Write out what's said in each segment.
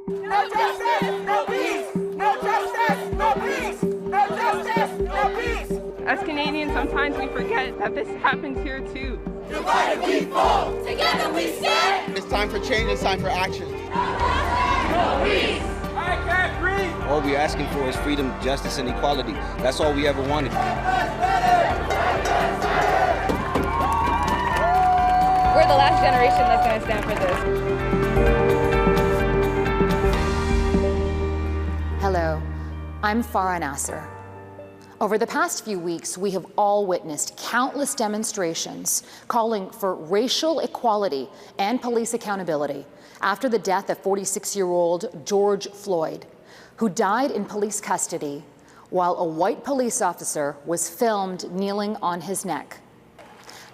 No justice, no peace. No justice, no peace. No justice, no peace. As Canadians, sometimes we forget that this happens here too. Divided we fall. Together we stand. It's time for change. It's time for action. No peace. I can't breathe. All we're asking for is freedom, justice, and equality. That's all we ever wanted. We're the last generation that's going to stand for this. Hello, I'm Farah Nasser. Over the past few weeks, we have all witnessed countless demonstrations calling for racial equality and police accountability after the death of 46-year-old George Floyd, who died in police custody while a white police officer was filmed kneeling on his neck.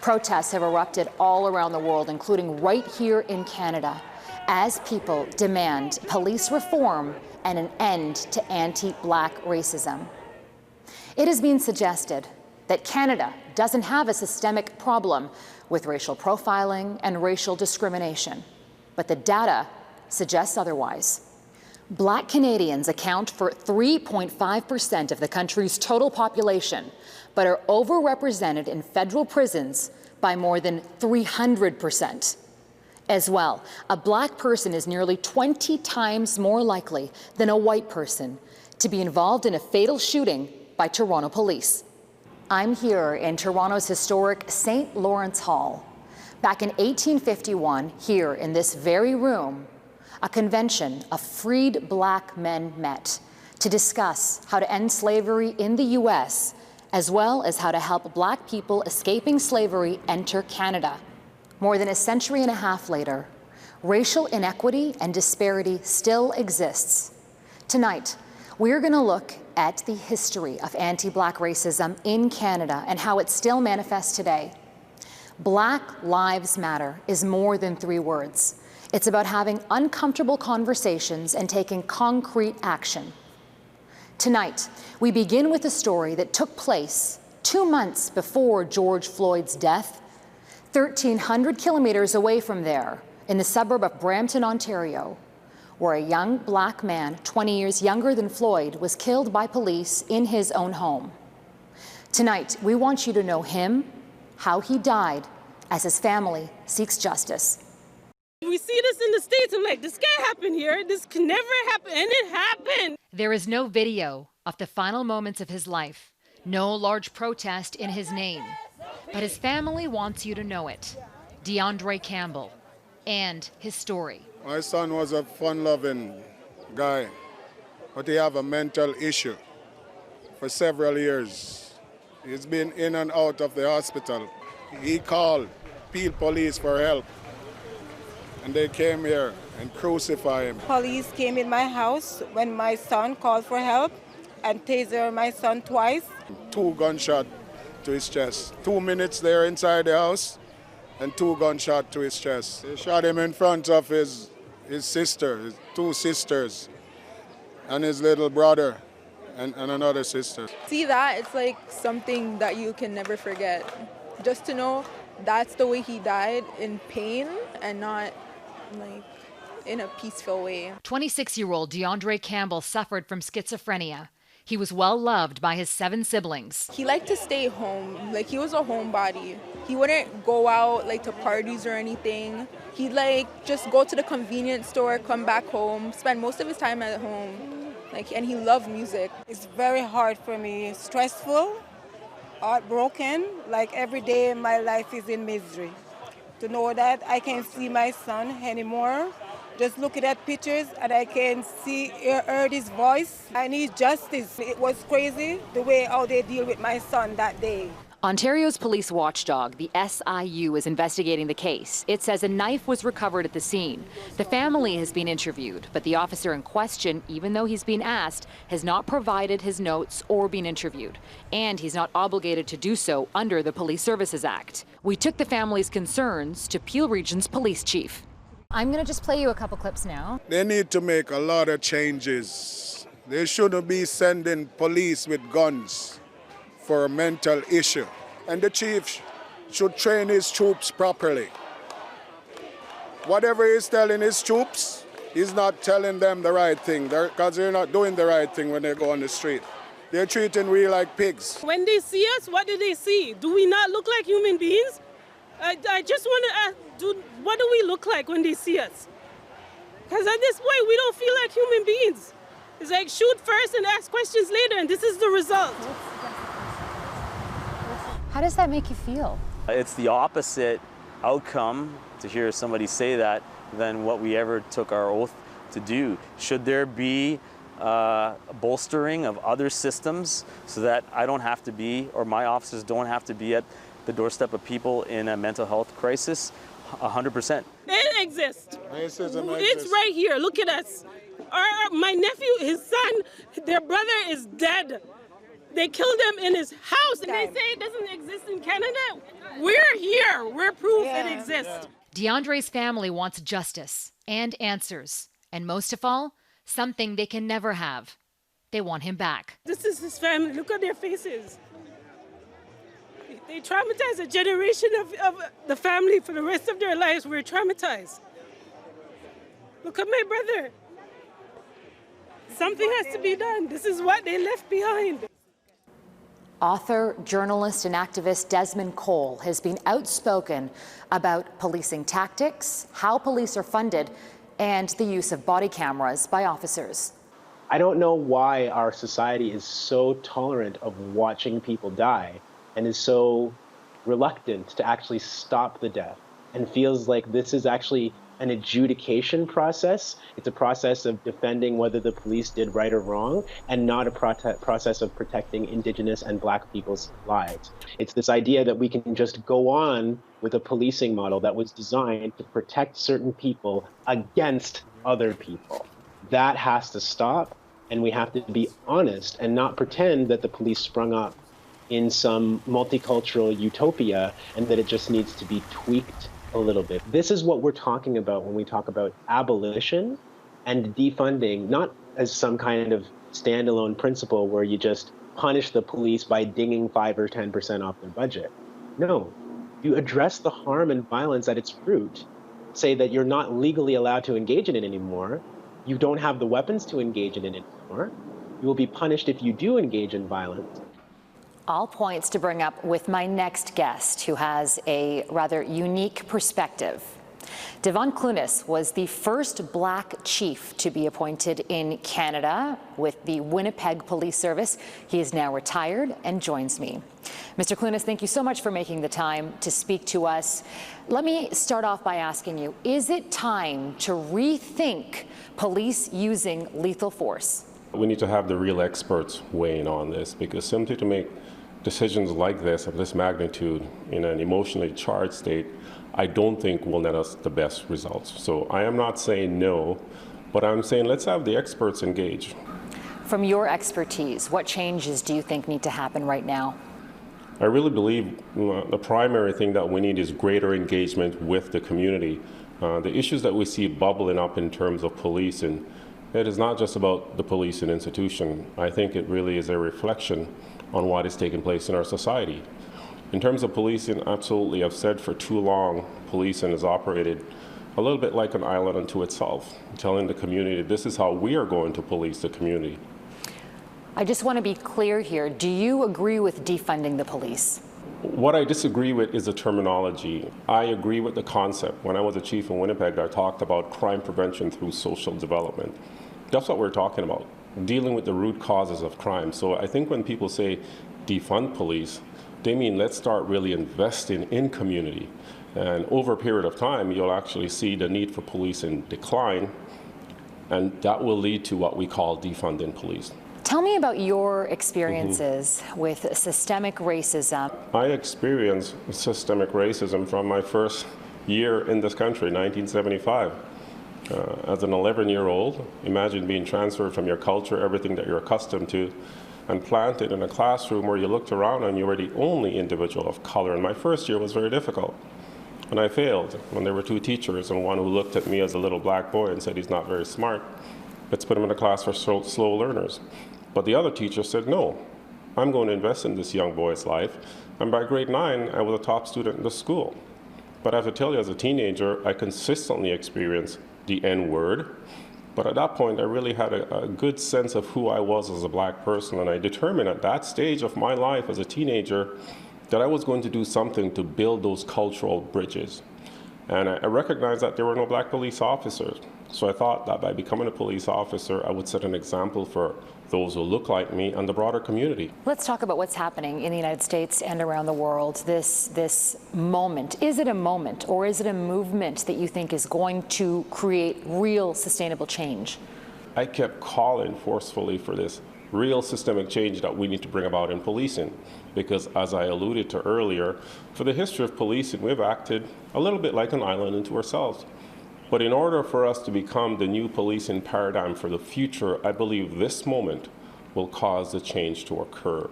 Protests have erupted all around the world, including right here in Canada, as people demand police reform and an end to anti-Black racism. It has been suggested that Canada doesn't have a systemic problem with racial profiling and racial discrimination, but the data suggests otherwise. Black Canadians account for 3.5% of the country's total population, but are overrepresented in federal prisons by more than 300%. As well, a Black person is nearly 20 times more likely than a white person to be involved in a fatal shooting by Toronto police. I'm here in Toronto's historic St. Lawrence Hall. Back in 1851, here in this very room, a convention of freed Black men met to discuss how to end slavery in the U.S., as well as how to help Black people escaping slavery enter Canada. More than a century and a half later, racial inequity and disparity still exists. Tonight, we're going to look at the history of anti-Black racism in Canada and how it still manifests today. Black Lives Matter is more than 3 words. It's about having uncomfortable conversations and taking concrete action. Tonight, we begin with a story that took place 2 months before George Floyd's death, 1,300 kilometers away from there, in the suburb of Brampton, Ontario, where a young Black man, 20 years younger than Floyd, was killed by police in his own home. Tonight, we want you to know him, how he died, as his family seeks justice. We see this in the States, I'm like, this can't happen here. This can never happen, and it happened. There is no video of the final moments of his life, no large protest in his name, but his family wants you to know it. DeAndre Campbell and his story. My son was a fun-loving guy, but he have a mental issue for several years. He's been in and out of the hospital. He called Peel Police for help, and they came here and crucified him. Police came in my house when my son called for help and tasered my son twice. 2 gunshots to his chest. 2 minutes there inside the house and 2 gunshots to his chest. They shot him in front of his sister, his 2 sisters, and his little brother and another sister. See that? It's like something that you can never forget. Just to know that's the way he died, in pain and not like in a peaceful way. 26-year-old DeAndre Campbell suffered from schizophrenia. He was well loved by his 7 siblings. He liked to stay home. Like, he was a homebody. He wouldn't go out like to parties or anything. He'd like just go to the convenience store, come back home, spend most of his time at home. Like, and he loved music. It's very hard for me, stressful, heartbroken, like every day my life is in misery. To know that I can't see my son anymore, just looking at pictures and I can heard his voice. I need justice. It was crazy the way how they deal with my son that day. Ontario's police watchdog, the SIU, is investigating the case. It says a knife was recovered at the scene. The family has been interviewed, but the officer in question, even though he's been asked, has not provided his notes or been interviewed. And he's not obligated to do so under the Police Services Act. We took the family's concerns to Peel Region's police chief. I'm going to just play you a couple clips now. They need to make a lot of changes. They shouldn't be sending police with guns for a mental issue. And the chief should train his troops properly. Whatever he's telling his troops, He's not telling them the right thing because they're not doing the right thing when they go on the street. They're treating we like pigs. When they see us, what do they see? Do we not look like human beings? I just want to ask, what do we look like when they see us? Because at this point, we don't feel like human beings. It's like shoot first and ask questions later, and this is the result. How does that make you feel? It's the opposite outcome to hear somebody say that than what we ever took our oath to do. Should there be bolstering of other systems so that I don't have to be, or my officers don't have to be at the doorstep of people in a mental health crisis? 100%. It exists. Racism It's exists. right here. Look at us. My nephew, his son, their brother is dead. They killed him in his house, and they say it doesn't exist in Canada. We're here. We're proof it exists. DeAndre's family wants justice and answers, and most of all, something they can never have. They want him back. This is his family. Look at their faces. They traumatize a generation of the family for the rest of their lives. We're traumatized. Look at my brother. Something has to be done. This is what they left behind. Author, journalist, and activist Desmond Cole has been outspoken about policing tactics, how police are funded, and the use of body cameras by officers. I don't know why our society is so tolerant of watching people die and is so reluctant to actually stop the death and feels like this is actually an adjudication process. It's a process of defending whether the police did right or wrong and not a process of protecting Indigenous and Black people's lives. It's this idea that we can just go on with a policing model that was designed to protect certain people against other people. That has to stop, and we have to be honest and not pretend that the police sprung up in some multicultural utopia and that it just needs to be tweaked a little bit. This is what we're talking about when we talk about abolition and defunding, not as some kind of standalone principle where you just punish the police by dinging 5 or 10% off their budget. No, you address the harm and violence at its root, say that you're not legally allowed to engage in it anymore, you don't have the weapons to engage in it anymore, you will be punished if you do engage in violence. All points to bring up with my next guest, who has a rather unique perspective. Devon Clunas was the first Black chief to be appointed in Canada with the Winnipeg Police Service. He is now retired and joins me. Mr. Clunas, thank you so much for making the time to speak to us. Let me start off by asking you, is it time to rethink police using lethal force? We need to have the real experts weighing on this, because simply to make decisions like this, of this magnitude, in an emotionally charged state, I don't think will net us the best results. So I am not saying no, but I'm saying let's have the experts engage. From your expertise, what changes do you think need to happen right now? I really believe the primary thing that we need is greater engagement with the community. The issues that we see bubbling up in terms of police, and it is not just about the police and institution. I think it really is a reflection on what is taking place in our society. In terms of policing, absolutely, I've said for too long, policing has operated a little bit like an island unto itself, telling the community this is how we are going to police the community. I just want to be clear here. Do you agree with defunding the police? What I disagree with is the terminology. I agree with the concept. When I was a chief in Winnipeg, I talked about crime prevention through social development. That's what we're talking about, dealing with the root causes of crime. So I think when people say defund police, they mean let's start really investing in community. And over a period of time, you'll actually see the need for policing decline, and that will lead to what we call defunding police. Tell me about your experiences with systemic racism. I experienced systemic racism from my first year in this country, 1975. As an 11-year-old, imagine being transferred from your culture, everything that you're accustomed to, and planted in a classroom where you looked around and you were the only individual of color. And my first year was very difficult. And I failed when there were two teachers, and one who looked at me as a little black boy and said he's not very smart. Let's put him in a class for slow learners. But the other teacher said, no, I'm going to invest in this young boy's life. And by grade 9, I was a top student in the school. But I have to tell you, as a teenager, I consistently experienced the N-word, But at that point, I really had a good sense of who I was as a black person, and I determined at that stage of my life as a teenager that I was going to do something to build those cultural bridges. And I recognized that there were no black police officers. So I thought that by becoming a police officer, I would set an example for those who look like me and the broader community. Let's talk about what's happening in the United States and around the world, this moment. Is it a moment, or is it a movement that you think is going to create real sustainable change? I kept calling forcefully for this real systemic change that we need to bring about in policing, because as I alluded to earlier, for the history of policing, we've acted a little bit like an island unto ourselves. But in order for us to become the new policing paradigm for the future, I believe this moment will cause the change to occur.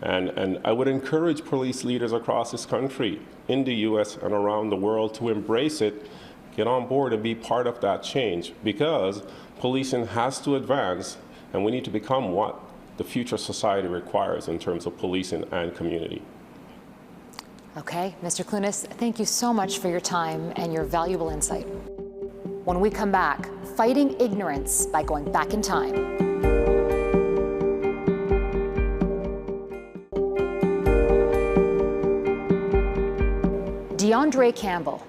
And I would encourage police leaders across this country, in the US and around the world, to embrace it, get on board and be part of that change, because policing has to advance, and we need to become what the future society requires in terms of policing and community. Okay, Mr. Clunas, thank you so much for your time and your valuable insight. When we come back, fighting ignorance by going back in time. DeAndre Campbell,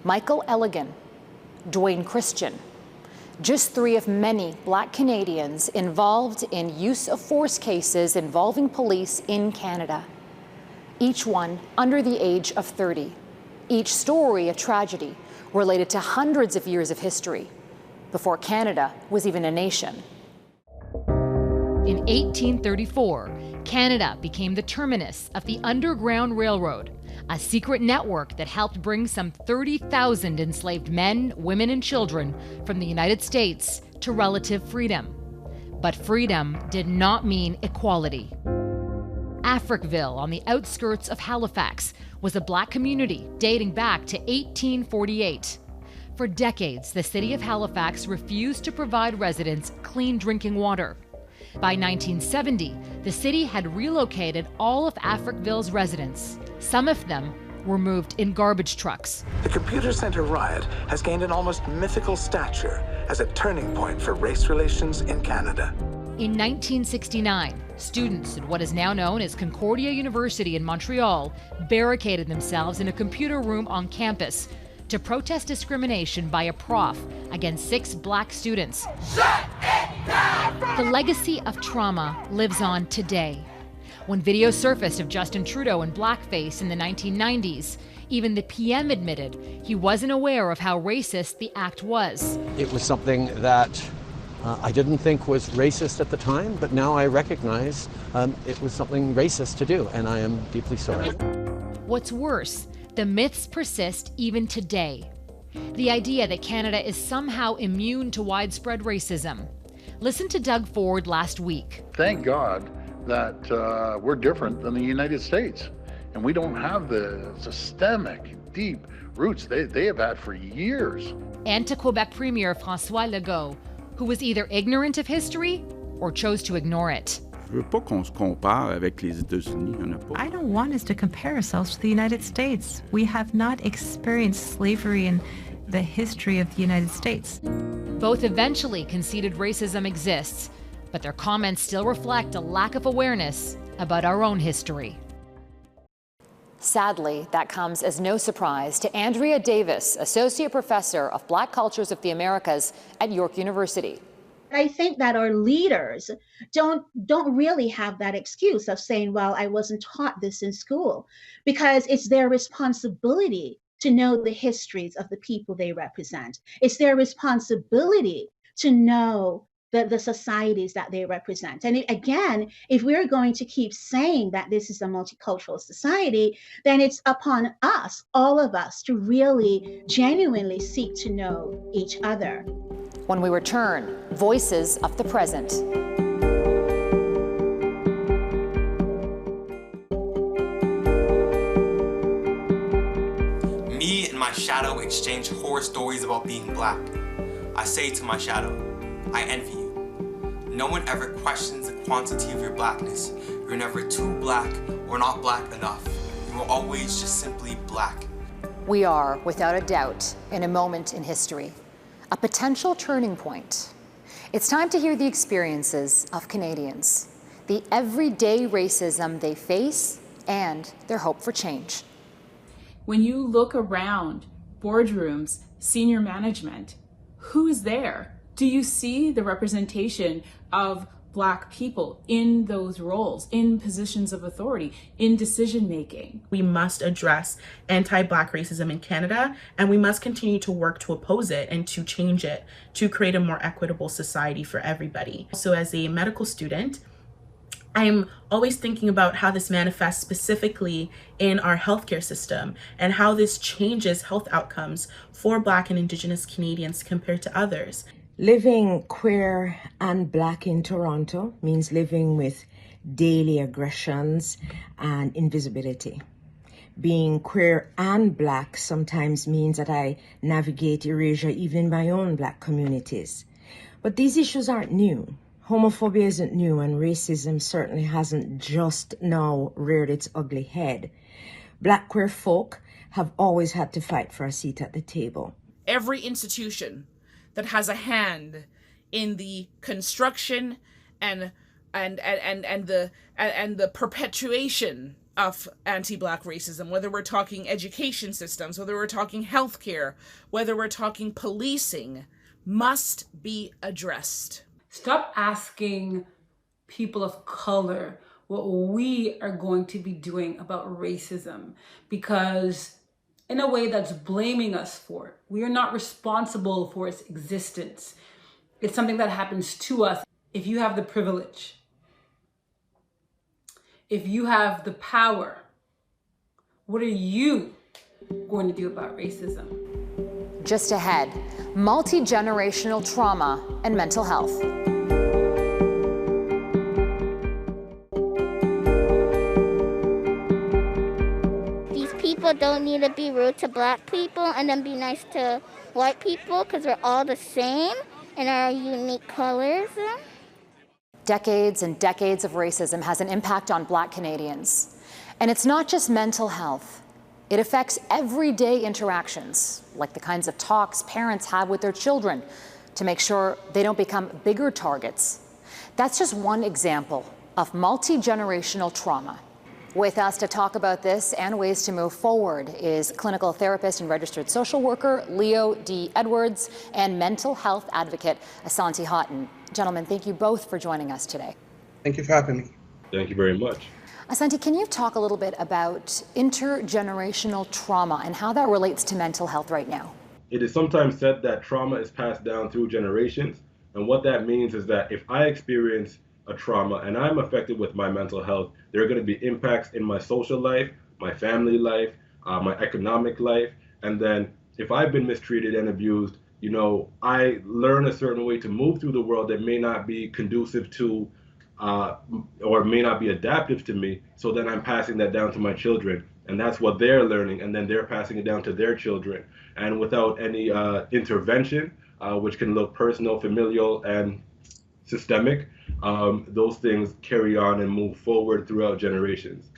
Michael Elligan, Dwayne Christian, just 3 of many black Canadians involved in use of force cases involving police in Canada. Each one under the age of 30. Each story a tragedy related to hundreds of years of history before Canada was even a nation. In 1834, Canada became the terminus of the Underground Railroad, a secret network that helped bring some 30,000 enslaved men, women, and children from the United States to relative freedom. But freedom did not mean equality. Africville, on the outskirts of Halifax, was a black community dating back to 1848. For decades, the city of Halifax refused to provide residents clean drinking water. By 1970, the city had relocated all of Africville's residents. Some of them were moved in garbage trucks. The Computer Center riot has gained an almost mythical stature as a turning point for race relations in Canada. In 1969, students at what is now known as Concordia University in Montreal barricaded themselves in a computer room on campus to protest discrimination by a prof against 6 black students. The legacy of trauma lives on today. When video surfaced of Justin Trudeau in blackface in the 1990s, even the PM admitted he wasn't aware of how racist the act was. It was something that I didn't think was racist at the time, but now I recognize it was something racist to do, and I am deeply sorry. What's worse, the myths persist even today. The idea that Canada is somehow immune to widespread racism. Listen to Doug Ford last week. Thank God that we're different than the United States, and we don't have the systemic, deep roots they have had for years. And to Quebec Premier François Legault, who was either ignorant of history or chose to ignore it. I don't want us to compare ourselves to the United States. We have not experienced slavery in the history of the United States. Both eventually conceded racism exists, but their comments still reflect a lack of awareness about our own history. Sadly, that comes as no surprise to Andrea Davis, Associate Professor of Black Cultures of the Americas at York University. I think that our leaders don't really have that excuse of saying, well, I wasn't taught this in school, because it's their responsibility to know the histories of the people they represent. It's their responsibility to know the societies that they represent. And again, if we're going to keep saying that this is a multicultural society, then it's upon us, all of us, to really genuinely seek to know each other. When we return, Voices of the Present. Me and my shadow exchange horror stories about being black. I say to my shadow, I envy you. No one ever questions the quantity of your blackness. You're never too black or not black enough. You are always just simply black. We are, without a doubt, in a moment in history. a potential turning point. It's time to hear the experiences of Canadians, the everyday racism they face, and their hope for change. When you look around boardrooms, senior management, who is there? Do you see the representation of Black people in those roles, in positions of authority, in decision making? We must address anti-Black racism in Canada, and we must continue to work to oppose it and to change it, to create a more equitable society for everybody. So as a medical student, I'm always thinking about how this manifests specifically in our healthcare system and how this changes health outcomes for Black and Indigenous Canadians compared to others. Living queer and Black in Toronto means living with daily aggressions and invisibility. Being queer and Black sometimes means that I navigate erasure even in my own Black communities. But these issues aren't new. Homophobia isn't new, and racism certainly hasn't just now reared its ugly head. Black queer folk have always had to fight for a seat at the table. Every institution that has a hand in the construction and the perpetuation of anti-Black racism, whether we're talking education systems, whether we're talking healthcare, whether we're talking policing, must be addressed. Stop asking people of color what we are going to be doing about racism, because in a way that's blaming us for it. We are not responsible for its existence. It's something that happens to us. If you have the privilege, if you have the power, what are you going to do about racism? Just ahead, multi-generational trauma and mental health. People don't need to be rude to Black people and then be nice to white people, because we're all the same in our unique colors. Decades and decades of racism has an impact on Black Canadians. And it's not just mental health. It affects everyday interactions, like the kinds of talks parents have with their children to make sure they don't become bigger targets. That's just one example of multi-generational trauma. With us to talk about this and ways to move forward is clinical therapist and registered social worker Leo D. Edwards and mental health advocate Asante Houghton. Gentlemen, thank you both for joining us today. Thank you for having me. Thank you very much. Asante, can you talk a little bit about intergenerational trauma and how that relates to mental health right now? It is sometimes said that trauma is passed down through generations. And what that means is that if I experience a trauma and I'm affected with my mental health, there are going to be impacts in my social life, my family life, my economic life. And then if I've been mistreated and abused, you know, I learn a certain way to move through the world that may not be conducive to or may not be adaptive to me. So then I'm passing that down to my children, and that's what they're learning, and then they're passing it down to their children. And without any intervention, which can look personal, familial, and systemic, those things carry on and move forward throughout generations.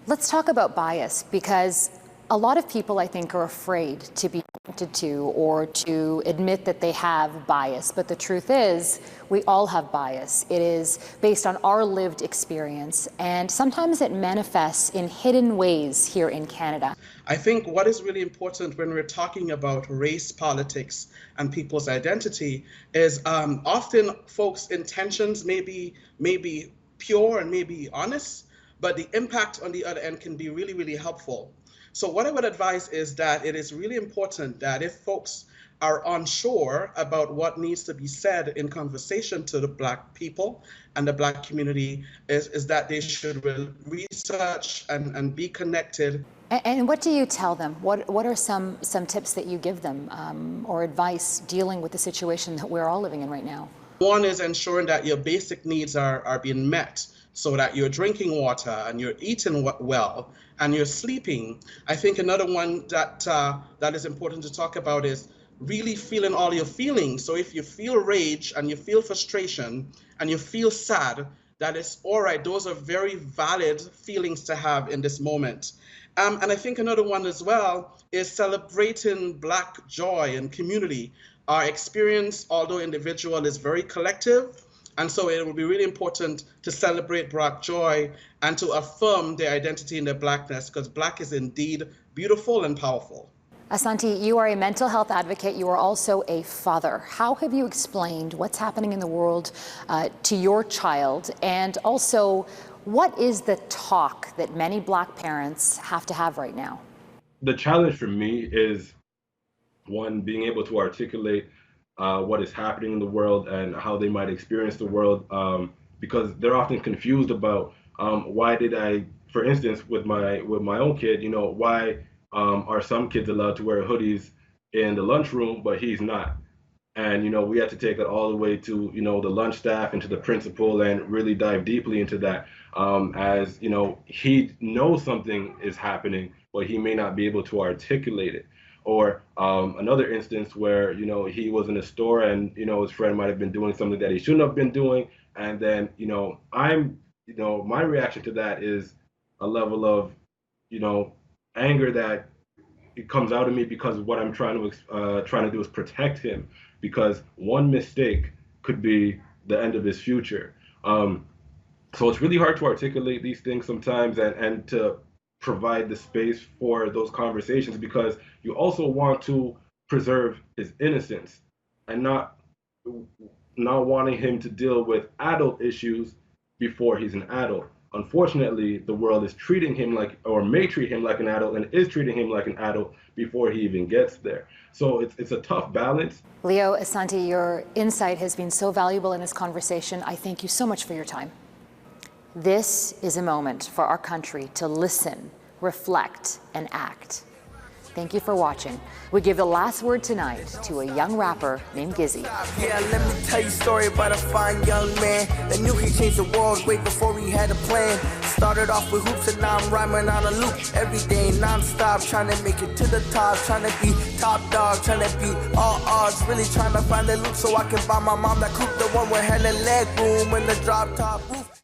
Let's talk about bias, because a lot of people, I think, are afraid to be pointed to or to admit that they have bias. But the truth is, we all have bias. It is based on our lived experience, and sometimes it manifests in hidden ways here in Canada. I think what is really important when we're talking about race politics and people's identity is often folks' intentions may be pure and may be honest, but the impact on the other end can be really, really helpful. So what I would advise is that it is really important that if folks are unsure about what needs to be said in conversation to the Black people and the Black community, is that they should research and be connected. And what do you tell them? What are some tips that you give them or advice dealing with the situation that we're all living in right now? One is ensuring that your basic needs are being met, so that you're drinking water and you're eating well and you're sleeping. I think another one that is important to talk about is really feeling all your feelings. So if you feel rage and you feel frustration and you feel sad, that is all right. Those are very valid feelings to have in this moment. And I think another one as well is celebrating Black joy and community. our experience, although individual, is very collective. And so it will be really important to celebrate Black joy and to affirm their identity and their Blackness, because Black is indeed beautiful and powerful. Asante, you are a mental health advocate. You are also a father. How have you explained what's happening in the world to your child? And also, what is the talk that many Black parents have to have right now? The challenge for me is, one, being able to articulate what is happening in the world and how they might experience the world, because they're often confused about why did I, for instance, with my own kid, why are some kids allowed to wear hoodies in the lunchroom, but he's not? And, we had to take it all the way to, the lunch staff and to the principal and really dive deeply into that. As, he knows something is happening, but he may not be able to articulate it. Or another instance where, he was in a store and, his friend might have been doing something that he shouldn't have been doing. And then, my reaction to that is a level of, anger that it comes out of me, because what I'm trying to do is protect him, because one mistake could be the end of his future. So it's really hard to articulate these things sometimes and to provide the space for those conversations, because you also want to preserve his innocence and not wanting him to deal with adult issues before he's an adult. Unfortunately, the world is treating him like, or may treat him like an adult, and is treating him like an adult before he even gets there. So it's a tough balance. Leo, Asante, your insight has been so valuable in this conversation. I thank you so much for your time. This is a moment for our country to listen, reflect, and act. Thank you for watching. We give the last word tonight to a young rapper named Gizzy. Yeah, let me tell you a story about a fine young man that knew he changed the world way before he had a plan. Started off with hoops and now I'm rhyming on a loop. Every day non-stop, trying to make it to the top, trying to be top dog, trying to beat all odds, really trying to find the loop so I can buy my mom that coupe, the one with hella leg room and the drop top roof.